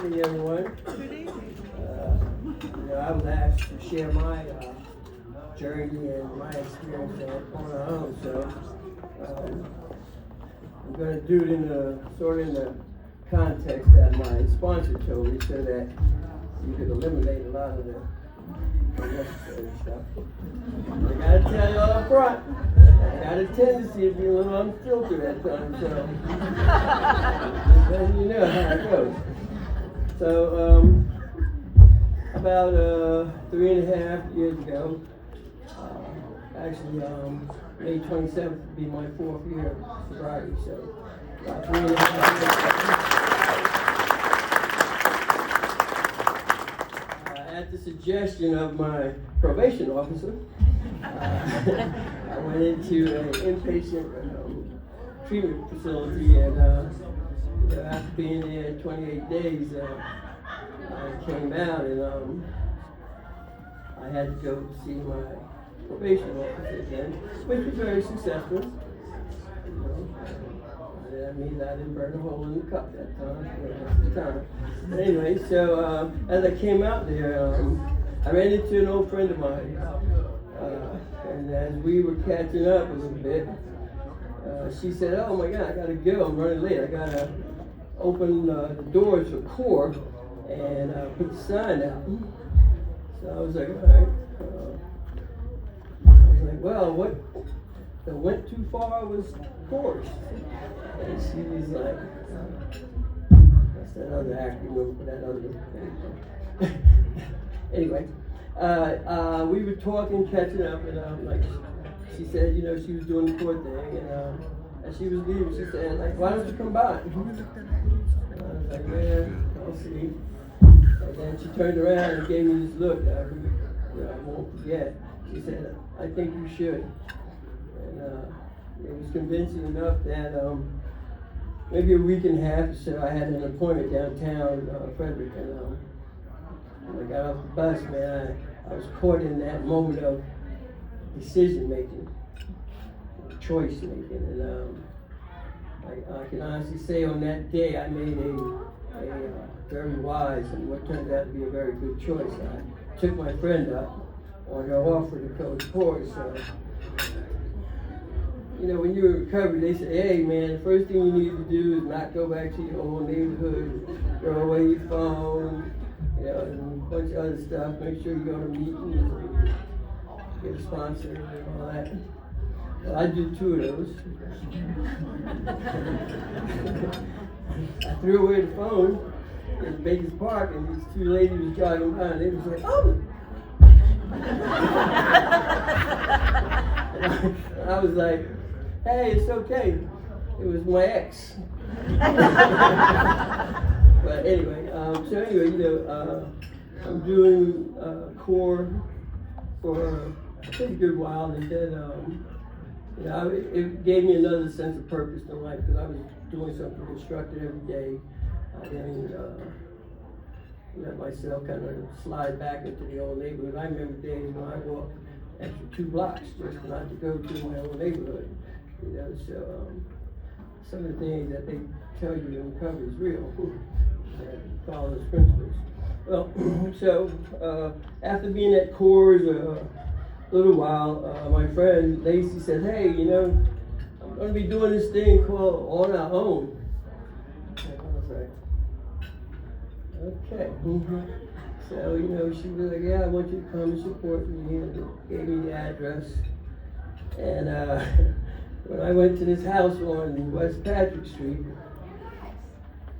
evening, everyone. I was asked to share my journey and my experience on our own, so I'm going to do it in the context that my sponsor told me, so that you could eliminate a lot of the unnecessary stuff. I gotta tell you all up front, I got a tendency of being a little unfiltered at times, so just letting you know how it goes. So, about 3.5 years ago, actually, May 27th would be my 4th year of sobriety, so about 3.5 years ago. At the suggestion of my probation officer, I went into an inpatient treatment facility, and after being there 28 days, I came out, and I had to go see my probation officer again, which was very successful. That means I didn't burn a hole in the cup that time. But anyway, so as I came out there, I ran into an old friend of mine, and as we were catching up a little bit, she said, "Oh my God, I gotta go. I'm running late. I gotta open the doors for core and put the sign out." So I was like, "All right." I was like, "Well, what that went too far was course." And she was like, "That's that other acronym for that other thing." Anyway, we were talking, catching up, and like she said, she was doing the court thing, and as she was leaving, she said, like, "Why don't you come by?" And I was like, "Yeah, I'll see." And then she turned around and gave me this look that I won't forget. She said, "I think you should." And it was convincing enough that maybe a week and a half or so, I had an appointment downtown Frederick, and when I got off the bus, man, I was caught in that moment of decision making, choice making, and I can honestly say on that day I made a very wise and what turned out to be a very good choice. I took my friend up on her offer to go to court. So, when you're in recovery, they say, "Hey, man, the first thing you need to do is not go back to your old neighborhood, throw away your phone, and a bunch of other stuff. Make sure you go to meetings, and get a sponsor, and all that." Well, I did 2 of those. I threw away the phone in Baker's Park, and these 2 ladies was driving by, and they was like, "Oh!" and I was like, "Hey, it's okay. It was my ex." But anyway, I'm doing core for a pretty good while, and then it gave me another sense of purpose in life, because I was doing something constructive every day. I didn't let myself kind of slide back into the old neighborhood. I remember days when I walked extra 2 blocks just not to go to my old neighborhood. So some of the things that they tell you in recovery is real, and follow those principles. Well, so after being at Coors a little while, my friend Lacey said, "Hey, I'm going to be doing this thing called On Our Own." And I was like, "Okay." So, she was like, "Yeah, I want you to come and support me," and gave me the address. And when I went to this house on West Patrick Street,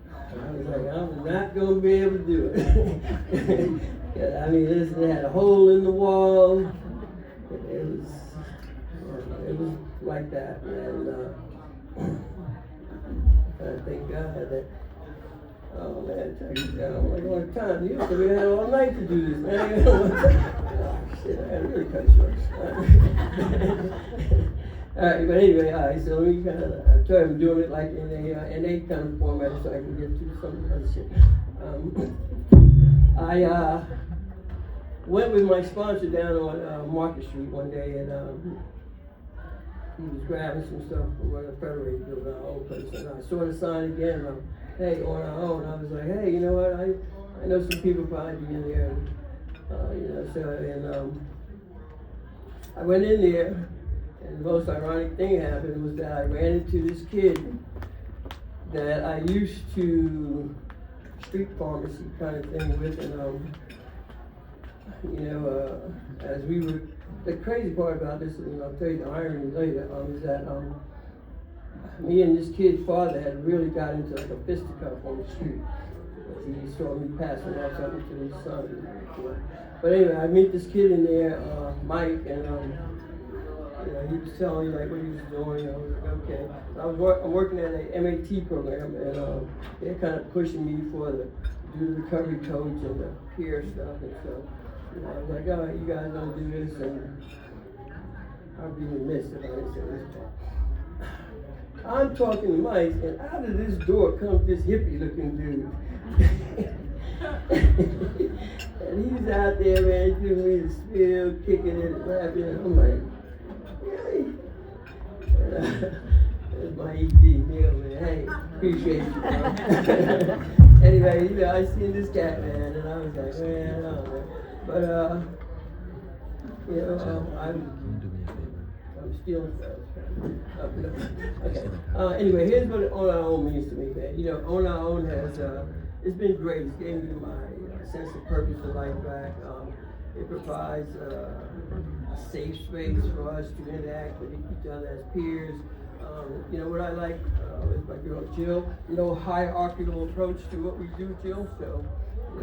I was like, "I'm not going to be able to do it." I mean, it had a hole in the wall. It was like that, and I thank God that. Oh man, I don't like a lot of time. We had all night to do this, man. Oh shit, I had to really cut short. Alright, but anyway, so let me kind of try I'm doing it like in a NA kind of format so I can get to some other shit. I went with my sponsor down on Market Street one day, and he was grabbing some stuff from one of the Federated building, our old place, and I saw the sign again, and hey, on our own. I was like, hey, you know what? I know some people probably be in there, I went in there, and the most ironic thing happened was that I ran into this kid that I used to street pharmacy kind of thing with, and as we were, the crazy part about this, and I'll tell you the irony later, is that me and this kid's father had really got into like a fisticuff on the street. He saw me passing off something to his son. But anyway, I meet this kid in there, Mike, and he was telling me like what he was doing. I was like, okay. So I'm working at a MAT program, and they're kind of pushing me for do the recovery coach and the peer stuff, and so I was like, all right, you guys don't do this, and I'd be remiss if I didn't say this part. I'm talking to Mike, and out of this door comes this hippie-looking dude. And he's out there, man, giving me the spiel, kicking it, laughing, and I'm like, really? That's my ED, man. Hey, appreciate you, bro. Anyway, I seen this cat, man, and I was like, man, I don't know. But, I'm stealing stuff. Okay. Anyway, here's what on our own means to me, man. On our own has, it's been great. It's given me my sense of purpose of life back. It provides a safe space for us to interact with each other as peers. What I like is my girl Jill. No hierarchical approach to what we do, Jill. So,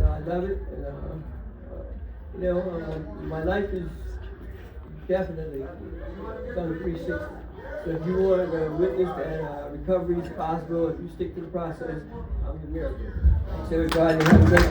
I love it. And, my life is definitely done 360. So if you want to witness that recovery is possible, if you stick to the process, I'm your miracle. Thanks everybody. Have a great